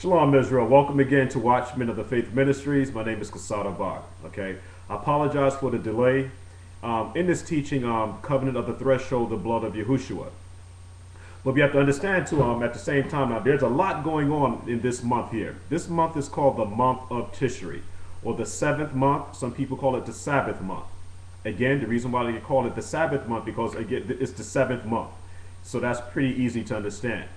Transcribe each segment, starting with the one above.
Shalom, Israel. Welcome again to Watchmen of the Faith Ministries. My name is Kasada Bach. Okay, I apologize for the delay in this teaching, Covenant of the Threshold, the blood of Yahushua. But we have to understand too, at the same time, now there's a lot going on in this month here. This month is called the month of Tishri, or the 7th month. Some people call it the Sabbath month. Again, the reason why they call it the Sabbath month, because again, it's the 7th month. So that's pretty easy to understand.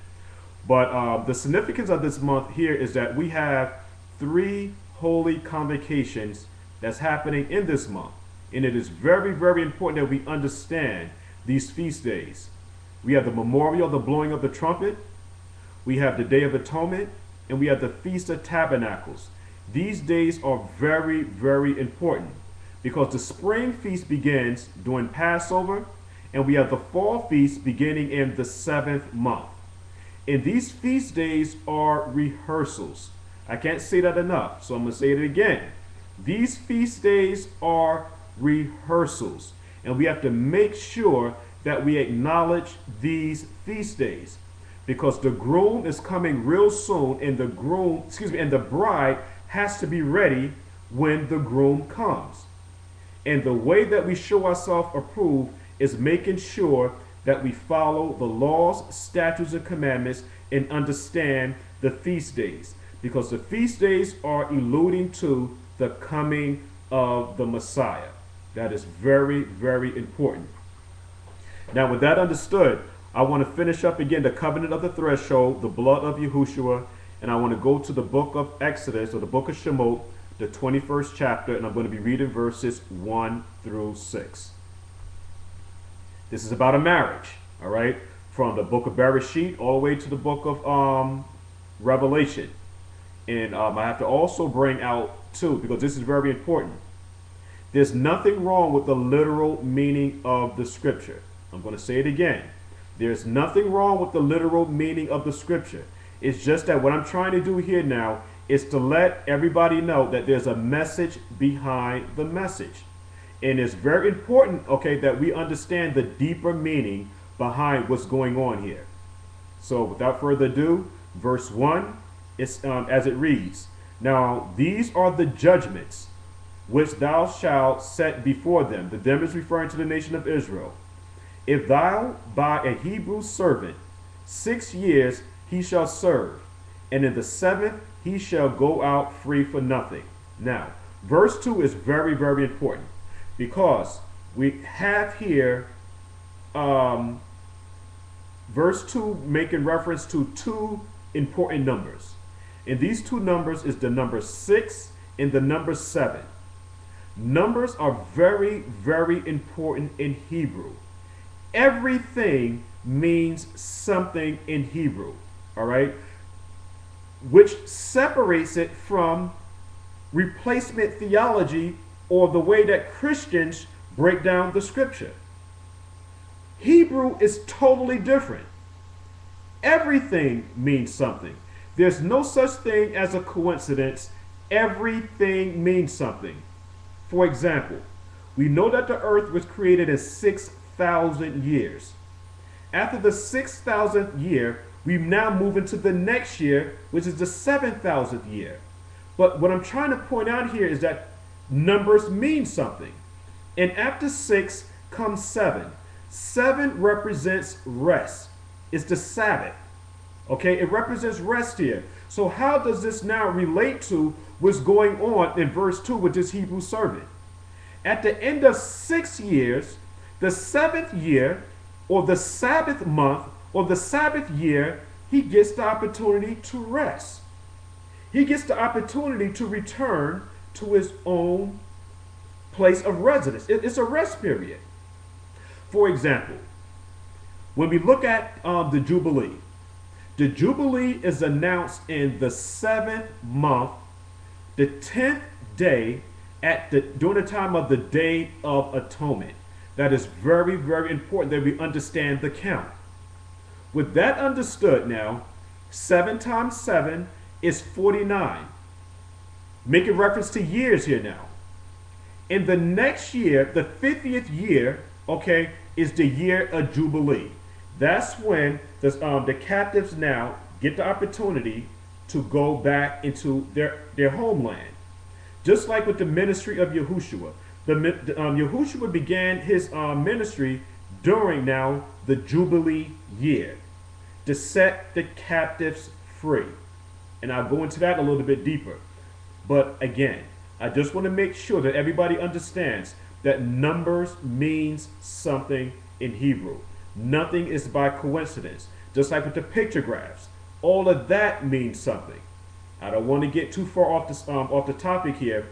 But the significance of this month here is that we have 3 holy convocations that's happening in this month. And it is very, very important that we understand these feast days. We have the memorial of the blowing of the trumpet, we have the Day of Atonement, and we have the Feast of Tabernacles. These days are very, very important because the spring feast begins during Passover, and we have the fall feast beginning in the 7th month. And these feast days are rehearsals. I can't say that enough, so I'm going to say it again. These feast days are rehearsals, and we have to make sure that we acknowledge these feast days, because the groom is coming real soon, and the bride has to be ready when the groom comes. And the way that we show ourselves approved is making sure that we follow the laws, statutes, and commandments and understand the feast days, because the feast days are alluding to the coming of the Messiah. That is very, very important. Now, with that understood, I want to finish up again the covenant of the threshold, the blood of Yahushua, and I want to go to the book of Exodus, or the book of Shemot, the 21st chapter, and I'm going to be reading verses 1 through 6. This is about a marriage, all right, from the book of Bereshit all the way to the book of Revelation. And I have to also bring out, too, because this is very important, there's nothing wrong with the literal meaning of the scripture. I'm going to say it again. There's nothing wrong with the literal meaning of the scripture. It's just that what I'm trying to do here now is to let everybody know that there's a message behind the message. And it's very important, okay, that we understand the deeper meaning behind what's going on here. So without further ado, verse 1, it's as it reads, "Now these are the judgments which thou shalt set before them." The them is referring to the nation of Israel. "If thou buy a Hebrew servant, 6 years he shall serve, and in the 7th he shall go out free for nothing." Now, verse 2 is very, very important, because we have here verse 2 making reference to 2 important numbers. And these 2 numbers is the number 6 and the number 7. Numbers are very, very important in Hebrew. Everything means something in Hebrew, all right, which separates it from replacement theology, or the way that Christians break down the scripture. Hebrew is totally different. Everything means something. There's no such thing as a coincidence. Everything means something. For example, we know that the earth was created in 6,000 years. After the 6,000th year, we now move into the next year, which is the 7,000th year. But what I'm trying to point out here is that numbers mean something. And after 6 comes 7. 7 represents rest. It's the Sabbath. Okay, it represents rest here. So how does this now relate to what's going on in verse 2 with this Hebrew servant? At the end of 6 years, the 7th year, or the Sabbath month, or the Sabbath year, he gets the opportunity to rest. He gets the opportunity to return to his own place of residence. It's a rest period. For example, when we look at the Jubilee is announced in the 7th month, the 10th day, during the time of the Day of Atonement. That is very, very important that we understand the count. With that understood now, 7 times 7 is 49. Making reference to years here now. In the next year, the 50th year, okay, is the year of Jubilee. That's when the captives now get the opportunity to go back into their homeland. Just like with the ministry of Yahushua. Yahushua began his ministry during now the Jubilee year to set the captives free. And I'll go into that a little bit deeper. But again, I just want to make sure that everybody understands that numbers means something in Hebrew. Nothing is by coincidence. Just like with the pictographs, all of that means something. I don't want to get too far off the topic here.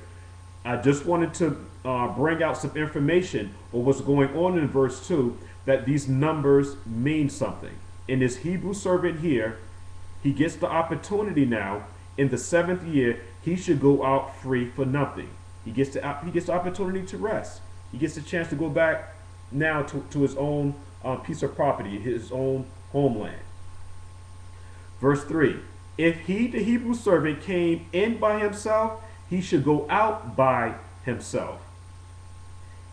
I just wanted to bring out some information on what's going on in verse 2, that these numbers mean something. In this Hebrew servant here, he gets the opportunity now in the 7th year. He should go out free for nothing. He gets the opportunity to rest. He gets the chance to go back now to his own piece of property, his own homeland. Verse 3, if he, the Hebrew servant, came in by himself, he should go out by himself.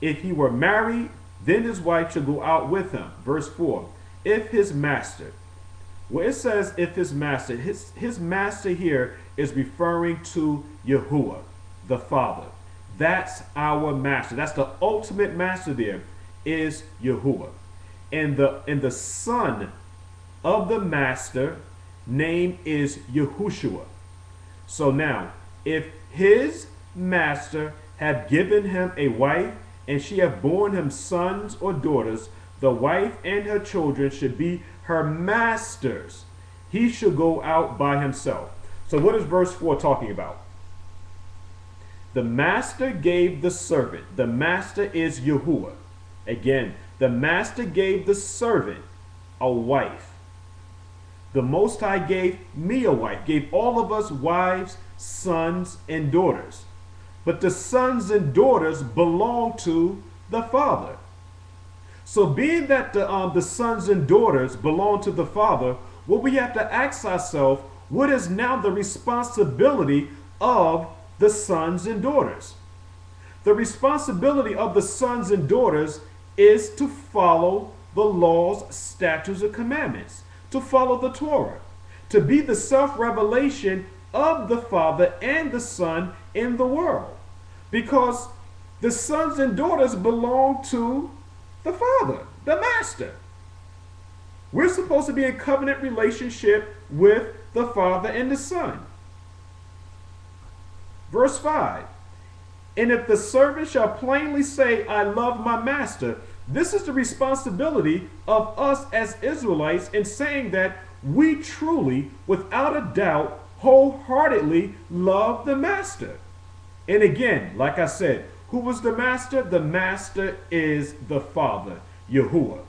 If he were married, then his wife should go out with him. Verse 4, if his master, where it says if his master, his master here is referring to Yahuwah, the Father. That's our master. That's the ultimate master there, is Yahuwah. And the son of the master name is Yahushua. So now, if his master have given him a wife, and she have borne him sons or daughters, the wife and her children should be her master's. He should go out by himself. So what is verse 4 talking about? The master gave the servant. The master is Yahuwah. Again, the master gave the servant a wife. The Most High gave me a wife, gave all of us wives, sons, and daughters. But the sons and daughters belong to the Father. So being that the sons and daughters belong to the Father, what we have to ask ourselves, what is now the responsibility of the sons and daughters? The responsibility of the sons and daughters is to follow the laws, statutes, and commandments, to follow the Torah, to be the self-revelation of the Father and the Son in the world. Because the sons and daughters belong to the Father, the Master. We're supposed to be in covenant relationship with the Father and the Son. Verse 5, and if the servant shall plainly say, I love my master, this is the responsibility of us as Israelites in saying that we truly, without a doubt, wholeheartedly love the master. And again, like I said, who was the master? The master is the Father, Yahuwah.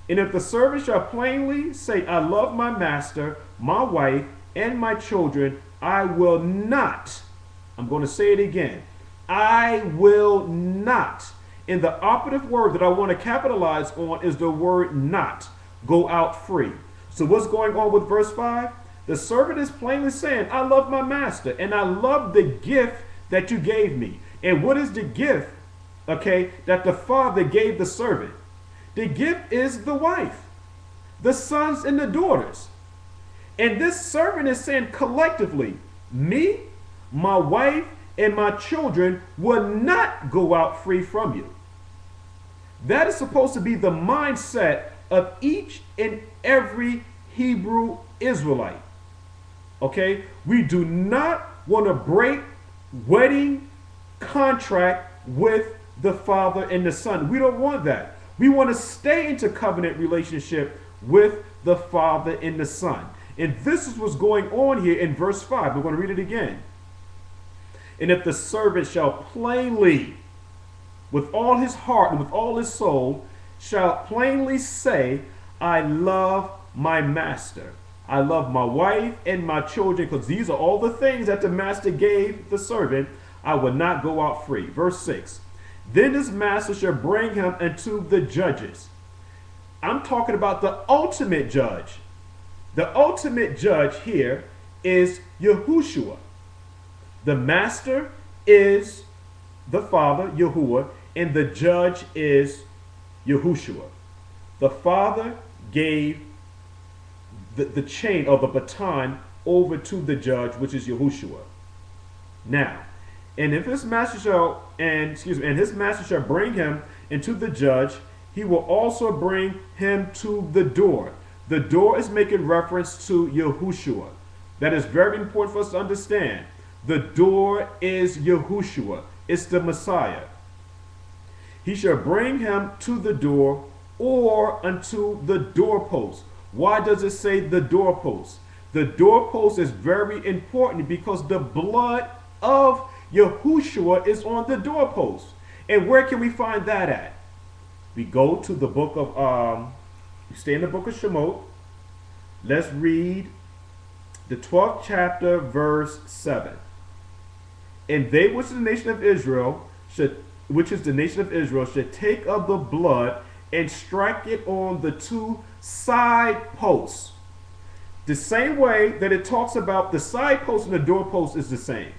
And if the servant shall plainly say, I love my master, my wife, and my children, I will not. I'm going to say it again. I will not. And the operative word that I want to capitalize on is the word not. Go out free. So what's going on with verse 5? The servant is plainly saying, I love my master, and I love the gift that you gave me. And what is the gift, okay, that the Father gave the servant? The gift is the wife, the sons and the daughters. And this servant is saying collectively, me, my wife, and my children will not go out free from you. That is supposed to be the mindset of each and every Hebrew Israelite. Okay? We do not want to break wedding contract with the Father and the Son. We don't want that. We want to stay into covenant relationship with the Father and the Son. And this is what's going on here in verse 5. We're going to read it again. And if the servant shall plainly, with all his heart and with all his soul, shall plainly say, I love my master. I love my wife and my children, because these are all the things that the master gave the servant. I will not go out free. Verse 6. Then his master shall bring him unto the judges. I'm talking about the ultimate judge. The ultimate judge here is Yahushua. The master is the Father, Yahuwah, and the judge is Yahushua. The Father gave the chain or the baton over to the judge, which is YAHUSHUA. Now, and if his master shall, and his master shall bring him into the judge, he will also bring him to the door. The door is making reference to YAHUSHUA. That is very important for us to understand. The door is YAHUSHUA. It's the Messiah. He shall bring him to the door or unto the doorpost. Why does it say the doorpost? The doorpost is very important because the blood of YAHUSHUA is on the doorpost. And where can we find that at? We go to the book of, we stay in the book of Shemot. Let's read the 12th chapter, verse 7. And they which is the nation of Israel should, should take of the blood and strike it on the two side posts. The same way that it talks about the side post and the doorpost is the same.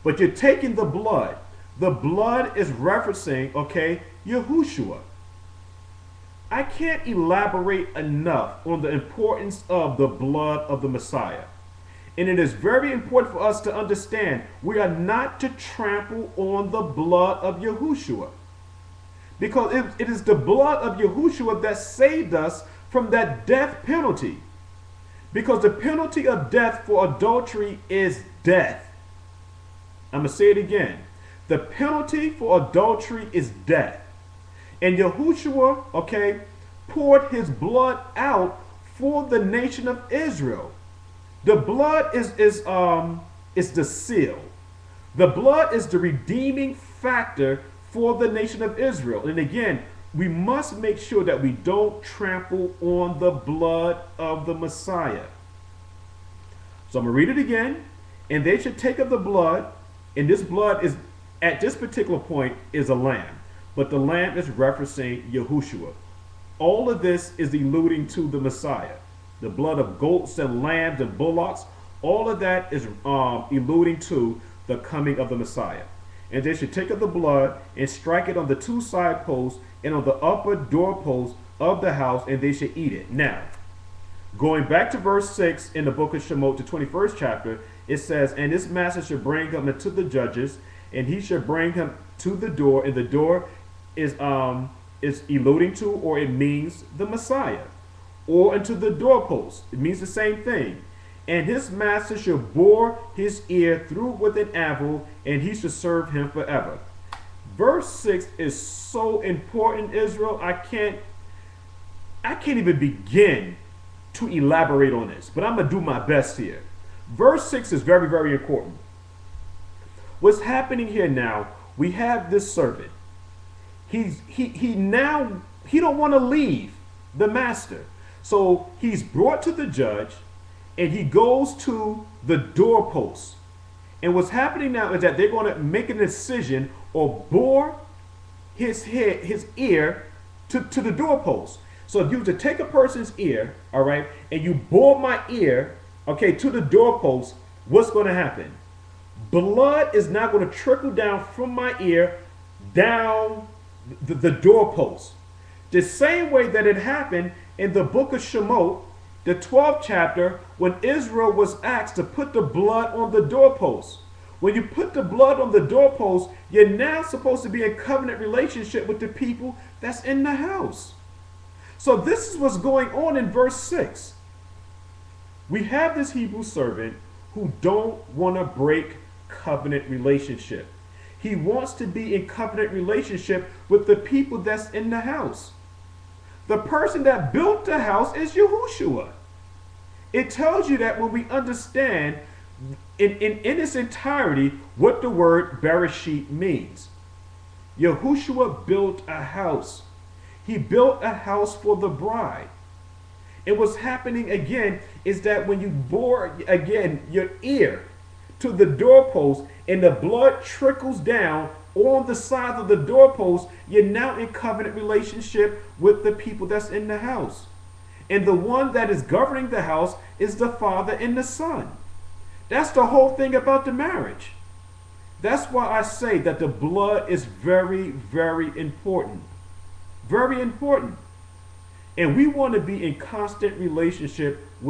But you're taking the blood. The blood is referencing, okay, YAHUSHUA. I can't elaborate enough on the importance of the blood of the Messiah. And it is very important for us to understand we are not to trample on the blood of YAHUSHUA. Because it is the blood of YAHUSHUA that saved us from that death penalty. Because the penalty of death for adultery is death. I'm going to say it again. The penalty for adultery is death. And YAHUSHUA, okay, poured his blood out for the nation of Israel. The blood is the seal. The blood is the redeeming factor for the nation of Israel. And again, we must make sure that we don't trample on the blood of the Messiah. So I'm going to read it again. And they should take of the blood, and this blood is, at this particular point, is a lamb. But the lamb is referencing YAHUSHUA. All of this is alluding to the Messiah. The blood of goats and lambs and bullocks, all of that is alluding to the coming of the Messiah. And they should take of the blood and strike it on the two side posts and on the upper doorpost of the house, and they should eat it. Now, going back to verse 6 in the book of Shemot, the 21st chapter, it says, and this master shall bring him into the judges, and he shall bring him to the door, and the door is alluding to, or it means the Messiah, or into the doorpost. It means the same thing. And his master shall bore his ear through with an anvil, and he shall serve him forever. Verse 6 is so important, Israel. I can't even begin to elaborate on this, but I'm going to do my best here. Verse 6 is very, very important. What's happening here now, we have this servant. He don't want to leave the master. So he's brought to the judge, and he goes to the doorpost. And what's happening now is that they're going to make a decision or bore his ear to the doorpost. So if you were to take a person's ear, all right, and you bore my ear, okay, to the doorpost, what's going to happen? Blood is now going to trickle down from my ear down the doorpost. The same way that it happened in the book of Shemot, the 12th chapter, when Israel was asked to put the blood on the doorpost. When you put the blood on the doorpost, you're now supposed to be in covenant relationship with the people that's in the house. So this is what's going on in verse 6. We have this Hebrew servant who don't want to break covenant relationship. He wants to be in covenant relationship with the people that's in the house. The person that built the house is YAHUSHUA. It tells you that when we understand in its entirety what the word Bereshit means. YAHUSHUA built a house. He built a house for the bride. And what's happening again is that when you bore again your ear to the doorpost and the blood trickles down on the sides of the doorpost, you're now in covenant relationship with the people that's in the house. And the one that is governing the house is the Father and the Son. That's the whole thing about the marriage. That's why I say that the blood is very, very important. Very important. And we want to be in constant relationship with